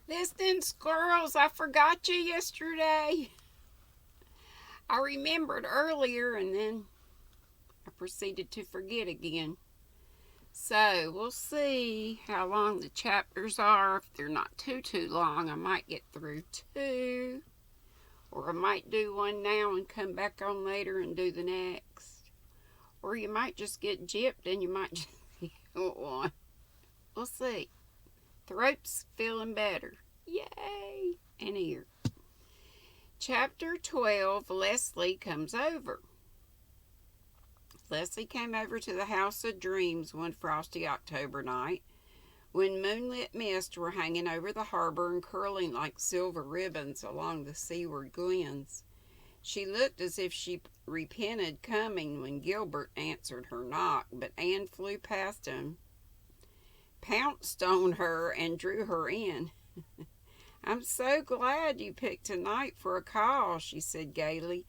Listen, squirrels, I forgot you yesterday. I remembered earlier and then I proceeded to forget again. So we'll see how long the chapters are. If they're not too long, I might get through two. Or I might do one now and come back on later and do the next. Or you might just get gypped and you might just get one. We'll see. Throat's feeling better. Yay! And ear. Chapter 12, Leslie Comes Over. Leslie came over to the House of Dreams one frosty October night when moonlit mists were hanging over the harbor and curling like silver ribbons along the seaward glens. She looked as if she repented coming when Gilbert answered her knock, but Anne flew past him, pounced on her, and drew her in. "I'm so glad you picked tonight for a call," she said gaily.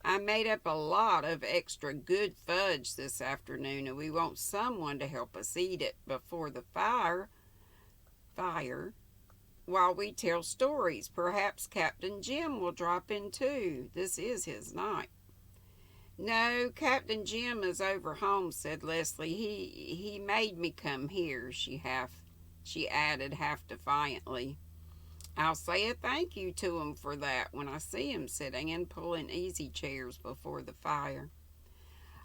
"I made up a lot of extra good fudge this afternoon, and we want someone to help us eat it before the fire while we tell stories. Perhaps Captain Jim will drop in too. This is his night." "No, Captain Jim is over home," said Leslie. He made me come here," she added half defiantly. "I'll say a thank you to him for that when I see him," said Anne, pulling easy chairs before the fire.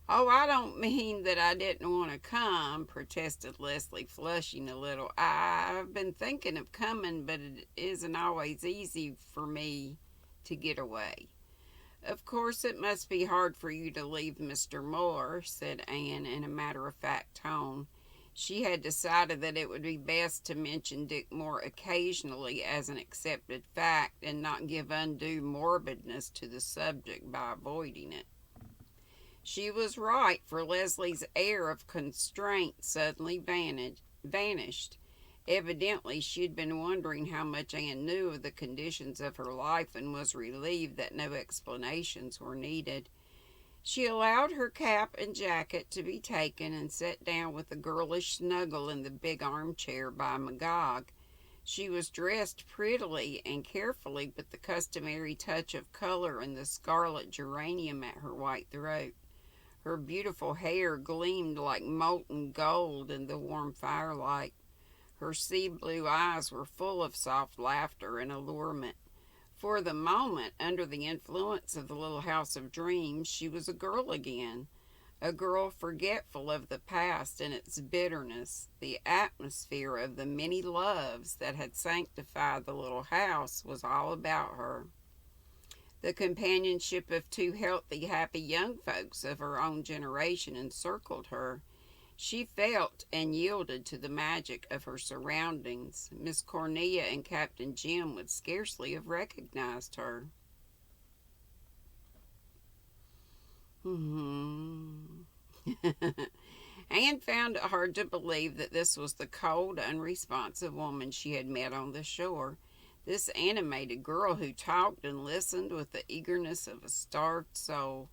"Oh, I don't mean that I didn't want to come," protested Leslie, flushing a little. I've been thinking of coming, but it isn't always easy for me to get away." "Of course it must be hard for you to leave Mr. Moore," said Anne in a matter-of-fact tone. She had decided that it would be best to mention Dick Moore occasionally as an accepted fact and not give undue morbidness to the subject by avoiding it. She was right, for Leslie's air of constraint suddenly vanished. Evidently she had been wondering how much Anne knew of the conditions of her life and was relieved that no explanations were needed. She allowed her cap and jacket to be taken and sat down with a girlish snuggle in the big armchair by Magog. She was dressed prettily and carefully, with the customary touch of color and the scarlet geranium at her white throat. Her beautiful hair gleamed like molten gold in the warm firelight. Her sea blue eyes were full of soft laughter and allurement. For the moment, under the influence of the little house of dreams, she was a girl again, a girl forgetful of the past and its bitterness. The atmosphere of the many loves that had sanctified the little house was all about her. The companionship of two healthy, happy young folks of her own generation encircled her. She felt and yielded to the magic of her surroundings. Miss Cornelia and Captain Jim would scarcely have recognized her. Anne found it hard to believe that this was the cold, unresponsive woman she had met on the shore. This animated girl who talked and listened with the eagerness of a starved soul.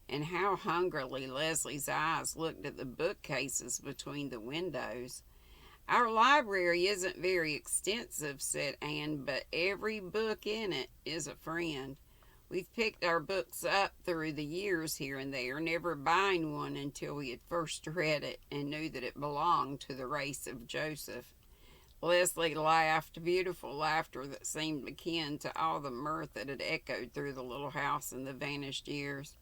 And how hungrily Leslie's eyes looked at the bookcases between the windows. "Our library isn't very extensive," said Anne, "but every book in it is a friend. We've picked our books up through the years here and there, never buying one until we had first read it and knew that it belonged to the race of Joseph." Leslie laughed, beautiful laughter that seemed akin to all the mirth that had echoed through the little house in the vanished years.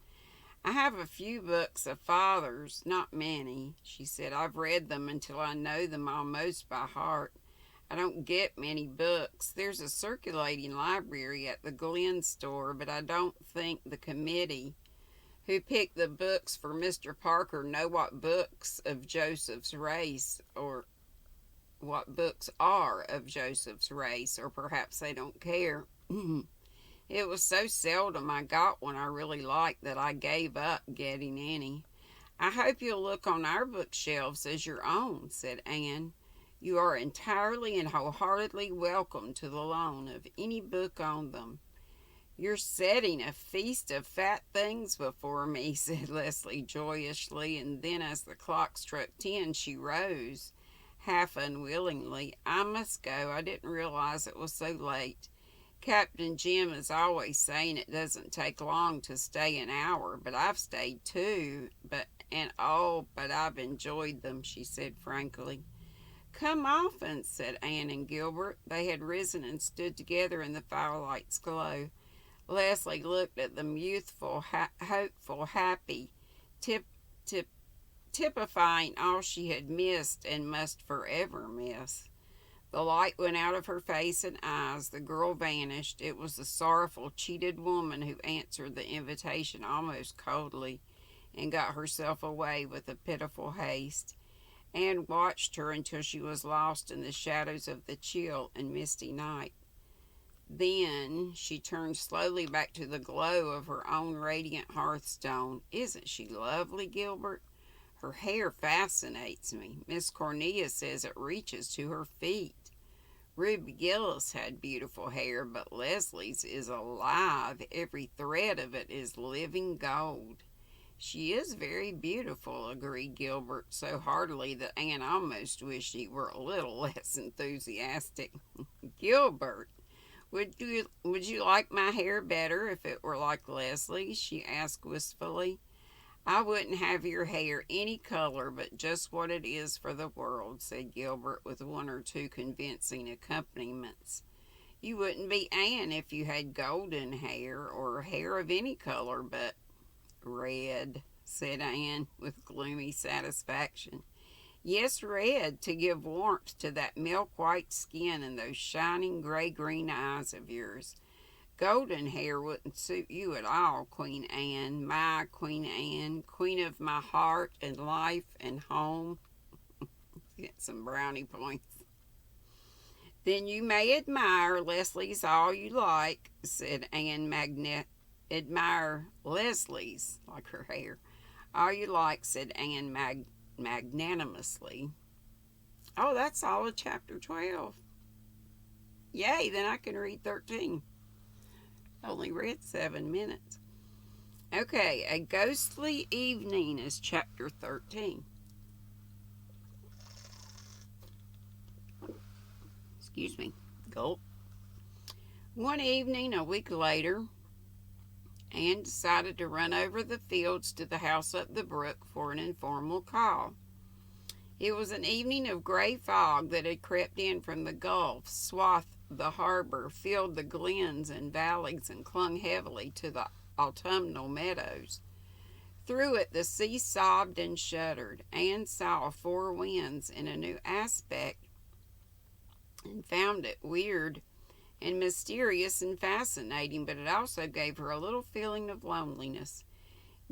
"I have a few books of Father's, not many," she said. "I've read them until I know them almost by heart. I don't get many books. There's a circulating library at the Glen store, but I don't think the committee who picked the books for Mr. Parker know what books of Joseph's race or what books are of Joseph's race, or perhaps they don't care. It was so seldom I got one I really liked that I gave up getting any." "I hope you'll look on our bookshelves as your own," said Anne. "You are entirely and wholeheartedly welcome to the loan of any book on them." "You're setting a feast of fat things before me," said Leslie joyously, and then as the clock struck 10 she rose, half unwillingly. "I must go. I didn't realize it was so late. Captain Jim is always saying it doesn't take long to stay an hour, but I've stayed two. But I've enjoyed them," she said frankly. "Come often," said Anne and Gilbert. They had risen and stood together in the firelight's glow. Leslie looked at them, youthful, hopeful, happy, tip, tip, typifying all she had missed and must forever miss. The light went out of her face and eyes. The girl vanished. It was the sorrowful, cheated woman who answered the invitation almost coldly and got herself away with a pitiful haste. Anne watched her until she was lost in the shadows of the chill and misty night. Then she turned slowly back to the glow of her own radiant hearthstone. "Isn't she lovely, Gilbert? Her hair fascinates me. Miss Cornelia says it reaches to her feet. Ruby Gillis had beautiful hair, but Leslie's is alive. Every thread of it is living gold." "She is very beautiful," agreed Gilbert, so heartily that Anne almost wished he were a little less enthusiastic. "Gilbert, would you like my hair better if it were like Leslie's?" she asked wistfully. "I wouldn't have your hair any color but just what it is for the world," said Gilbert with one or two convincing accompaniments. "You wouldn't be Anne if you had golden hair or hair of any color but red," said Anne with gloomy satisfaction. "Yes, red, to give warmth to that milk-white skin and those shining gray-green eyes of yours. Golden hair wouldn't suit you at all, Queen Anne, my Queen Anne, queen of my heart and life and home." Get some brownie points. "Then you may admire Leslie's all you like," said Anne "Admire Leslie's, like her hair, all you like," said Anne magnanimously. Oh, that's all of chapter 12. Yay, then I can read 13. Only read 7 minutes. Okay, A Ghostly Evening is chapter 13. Excuse me. Gulp. One evening, a week later, Anne decided to run over the fields to the house up the brook for an informal call. It was an evening of gray fog that had crept in from the Gulf, swathed the harbor, filled the glens and valleys, and clung heavily to the autumnal meadows. Through it the sea sobbed and shuddered. Anne saw four winds in a new aspect and found it weird and mysterious and fascinating, but it also gave her a little feeling of loneliness.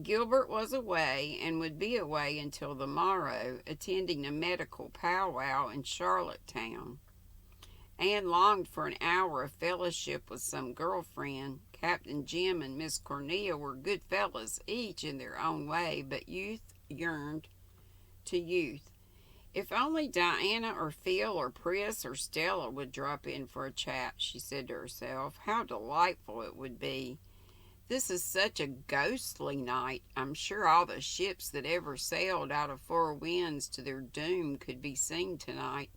Gilbert was away and would be away until the morrow, attending a medical powwow in Charlottetown. Anne longed for an hour of fellowship with some girlfriend. Captain Jim and Miss Cornelia were good fellows, each in their own way, but youth yearned to youth. If only Diana or Phil or Pris or Stella would drop in for a chat, she said to herself. How delightful it would be. This is such a ghostly night. I'm sure all the ships that ever sailed out of Four Winds to their doom could be seen tonight,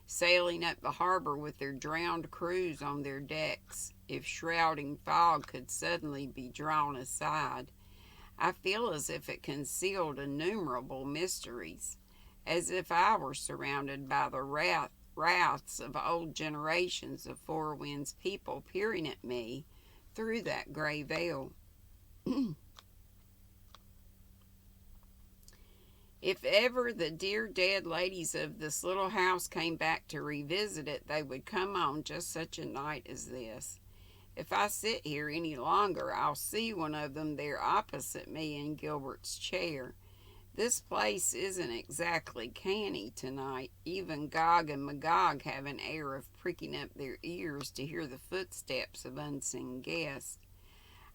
sailing up the harbor with their drowned crews on their decks, if shrouding fog could suddenly be drawn aside. I feel as if it concealed innumerable mysteries, as if I were surrounded by the wraths of old generations of Four Winds people peering at me through that gray veil. If ever the dear dead ladies of this little house came back to revisit it, they would come on just such a night as this. If I sit here any longer, I'll see one of them there opposite me in Gilbert's chair. This place isn't exactly canny tonight. Even Gog and Magog have an air of pricking up their ears to hear the footsteps of unseen guests.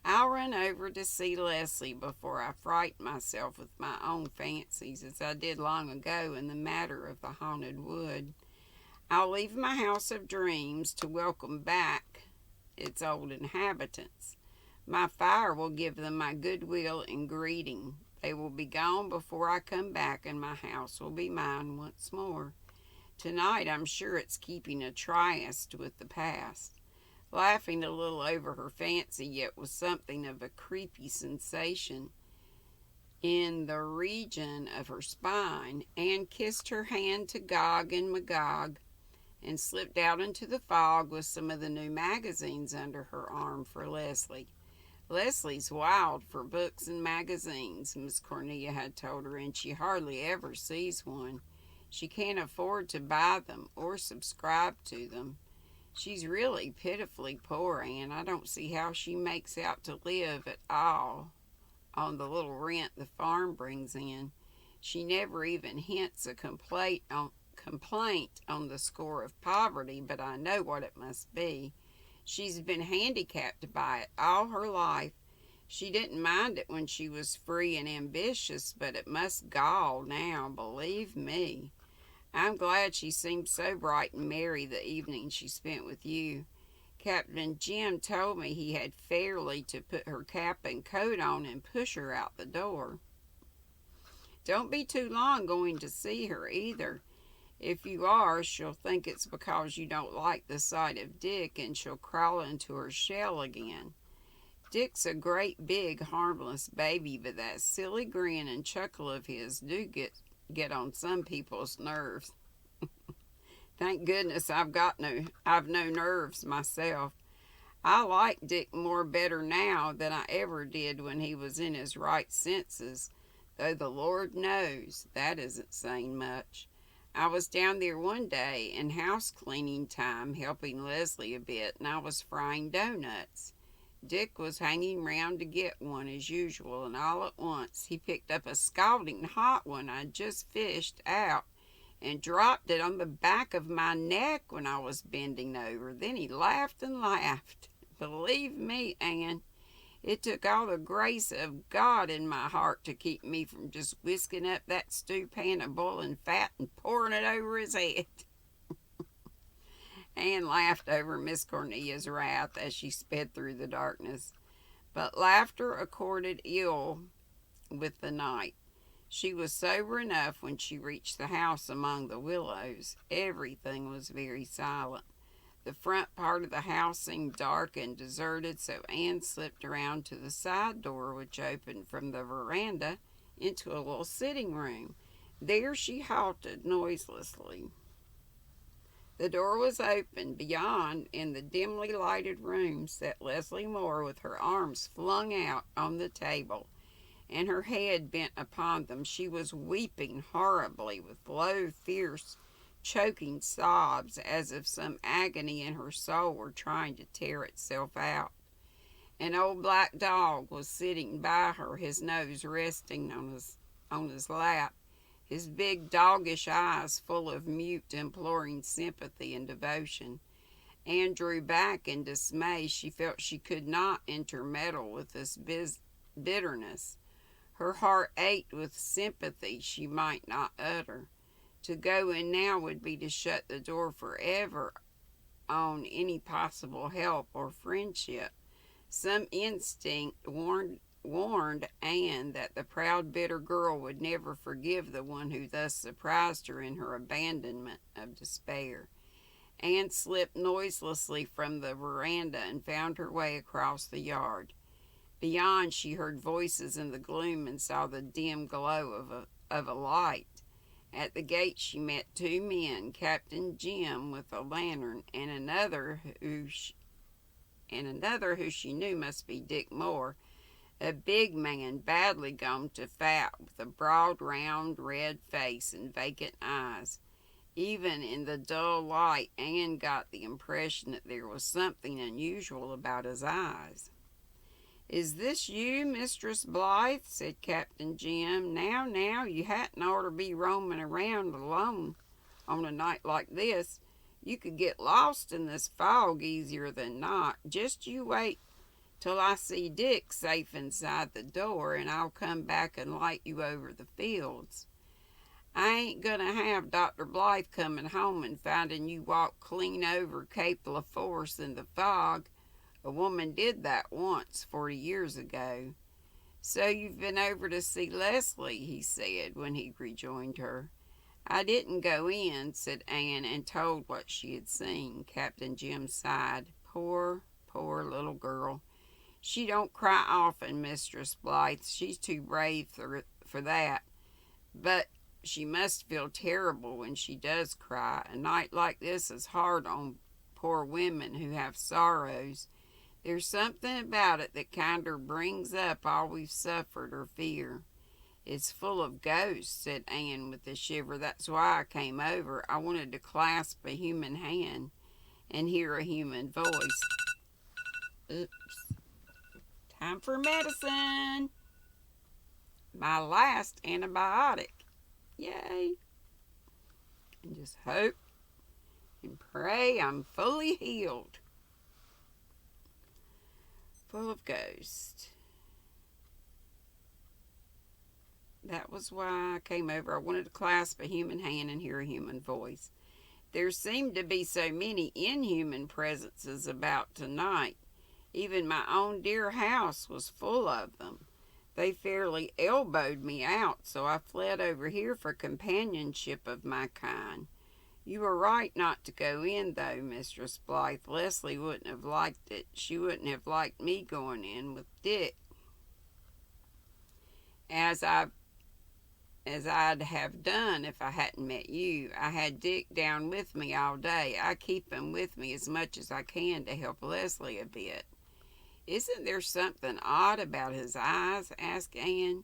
I'll run over to see Leslie before I frighten myself with my own fancies, as I did long ago in the matter of the haunted wood. I'll leave my house of dreams to welcome back its old inhabitants. My fire will give them my goodwill and greeting. They will be gone before I come back, and my house will be mine once more. Tonight I'm sure it's keeping a tryst with the past, laughing a little over her fancy, yet with something of a creepy sensation in the region of her spine. Anne kissed her hand to Gog and Magog and slipped out into the fog with some of the new magazines under her arm for Leslie. Leslie's wild for books and magazines, Miss Cornelia had told her, and she hardly ever sees one. She can't afford to buy them or subscribe to them. She's really pitifully poor, Anne. I don't see how she makes out to live at all on the little rent the farm brings in. She never even hints a complaint on the score of poverty, but I know what it must be. She's been handicapped by it all her life. She didn't mind it when she was free and ambitious, but it must gall now, believe me. I'm glad she seemed so bright and merry the evening she spent with you. Captain Jim told me he had fairly to put her cap and coat on and push her out the door. Don't be too long going to see her either. If you are, she'll think it's because you don't like the sight of Dick, and she'll crawl into her shell again. Dick's a great big harmless baby, but that silly grin and chuckle of his do get on some people's nerves. Thank goodness I've no nerves myself. I like Dick better now than I ever did when he was in his right senses, though the Lord knows that isn't saying much. I was down there one day in house cleaning time helping Leslie a bit, and I was frying doughnuts. Dick was hanging round to get one as usual, and all at once he picked up a scalding hot one I'd just fished out and dropped it on the back of my neck when I was bending over. Then he laughed and laughed. Believe me, Anne, it took all the grace of God in my heart to keep me from just whisking up that stew pan of boiling fat and pouring it over his head. Anne laughed over Miss Cornelia's wrath as she sped through the darkness, but laughter accorded ill with the night. She was sober enough when she reached the house among the willows. Everything was very silent. The front part of the house seemed dark and deserted, so Anne slipped around to the side door, which opened from the veranda into a little sitting room. There she halted noiselessly. The door was open. Beyond, in the dimly lighted room, sat Leslie Moore with her arms flung out on the table and her head bent upon them. She was weeping horribly with low, fierce, choking sobs, as if some agony in her soul were trying to tear itself out. An old black dog was sitting by her, his nose resting on his lap, his big doggish eyes full of mute, imploring sympathy and devotion. Anne drew back in dismay. She felt she could not intermeddle with this bitterness. Her heart ached with sympathy she might not utter. To go in now would be to shut the door forever on any possible help or friendship. Some instinct warned Anne that the proud, bitter girl would never forgive the one who thus surprised her in her abandonment of despair. Anne slipped noiselessly from the veranda and found her way across the yard. Beyond, she heard voices in the gloom and saw the dim glow of a light. At the gate she met two men, Captain Jim with a lantern, and another who she knew must be Dick Moore, a big man badly gone to fat with a broad, round, red face and vacant eyes. Even in the dull light, Anne got the impression that there was something unusual about his eyes. "Is this you, Mistress Blythe?" said Captain Jim. Now, you hadn't ought to be roaming around alone on a night like this. You could get lost in this fog easier than not. Just you wait till I see Dick safe inside the door, and I'll come back and light you over the fields. I ain't gonna have Dr. Blythe coming home and finding you walk clean over Cape LaForce in the fog. A woman did that once, 40 years ago. So you've been over to see Leslie," he said when he rejoined her. I didn't go in, said Anne, and told what she had seen. Captain Jim sighed. Poor little girl. She don't cry often, Mistress Blythe. She's too brave for that. But she must feel terrible when she does cry. A night like this is hard on poor women who have sorrows. There's something about it that kinder brings up all we've suffered or fear. It's full of ghosts, said Anne with a shiver. That's why I came over. I wanted to clasp a human hand and hear a human voice. Oops. Time for medicine. My last antibiotic. Yay. And just hope and pray I'm fully healed. Full of ghosts. That was why I came over. I wanted to clasp a human hand and hear a human voice. There seemed to be so many inhuman presences about tonight. Even my own dear house was full of them. They fairly elbowed me out, so I fled over here for companionship of my kind. You were right not to go in, though, Mistress Blythe. Leslie wouldn't have liked it. She wouldn't have liked me going in with Dick. As I'd have done if I hadn't met you. I had Dick down with me all day. I keep him with me as much as I can to help Leslie a bit. Isn't there something odd about his eyes? Asked Anne.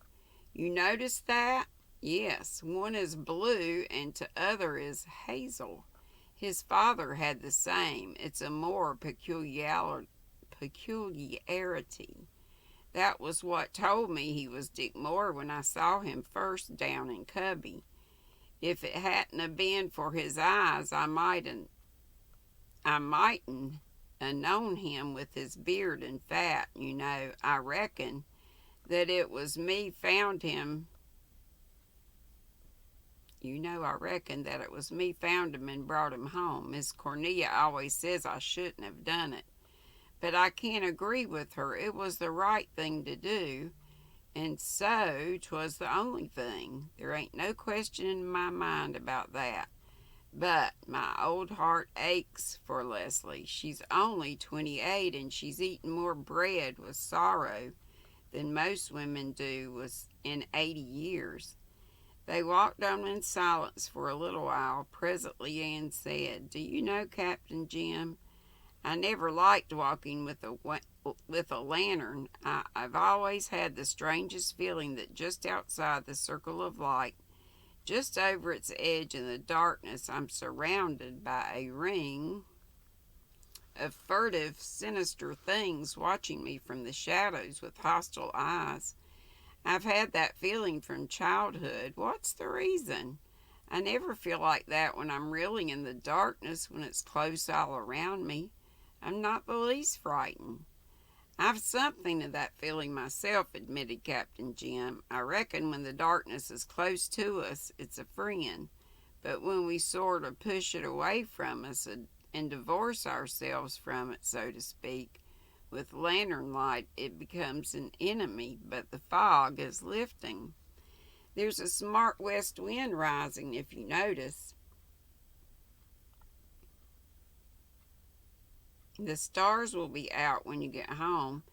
You noticed that? Yes, one is blue and t'other is hazel. His father had the same. It's a more peculiarity. That was what told me he was Dick Moore when I saw him first down in Cubby. If it hadn't have been for his eyes, I mightn't have known him with his beard and fat. You know, I reckon that it was me found him. And brought him home. Miss Cornelia always says I shouldn't have done it. But I can't agree with her. It was the right thing to do, and so 'twas the only thing. There ain't no question in my mind about that. But my old heart aches for Leslie. She's only 28, and she's eaten more bread with sorrow than most women do in 80 years. They walked on in silence for a little while. Presently Anne said, Do you know, Captain Jim, I never liked walking with a lantern. I've always had the strangest feeling that just outside the circle of light, just over its edge in the darkness, I'm surrounded by a ring of furtive, sinister things watching me from the shadows with hostile eyes. I've had that feeling from childhood. What's the reason? I never feel like that when I'm really in the darkness, when it's close all around me. I'm not the least frightened. I've something of that feeling myself, admitted Captain Jim. I reckon when the darkness is close to us, it's a friend. But when we sort of push it away from us and divorce ourselves from it, so to speak, with lantern light, it becomes an enemy. But the fog is lifting. There's a smart west wind rising, if you notice. The stars will be out when you get home.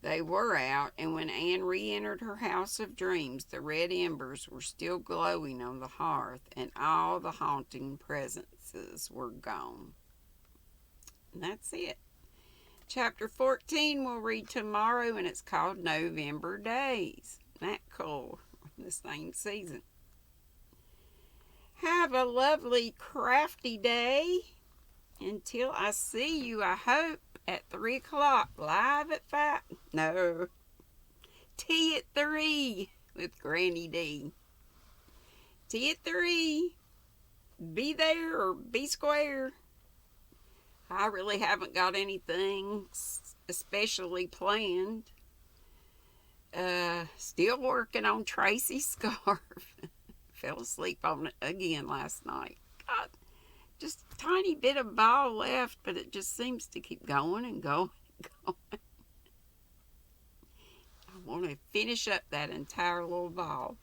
They were out, and when Anne re-entered her house of dreams, the red embers were still glowing on the hearth, and all the haunting presences were gone. And that's it. Chapter 14 we'll read tomorrow, and it's called November Days. Isn't that cool? The same season. Have a lovely crafty day. Until I see you, I hope, at 3 o'clock, live at 5. No. Tea at 3 with GrannyDee. Tea at 3. Be there or be square. I really haven't got anything especially planned. Still working on Tracy's scarf. Fell asleep on it again last night. God, just a tiny bit of ball left, but it just seems to keep going and going and going. I want to finish up that entire little ball.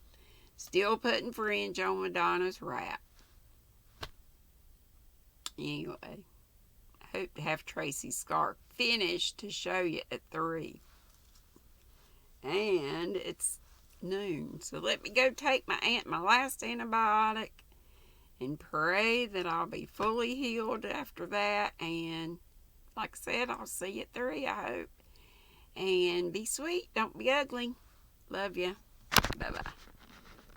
Still putting fringe on Madonna's wrap. Anyway, I hope to have Tracy's scar finished to show you at 3. And it's noon, so let me go take my last antibiotic and pray that I'll be fully healed after that. And like I said, I'll see you at 3, I hope. And be sweet, don't be ugly. Love ya. Bye-bye.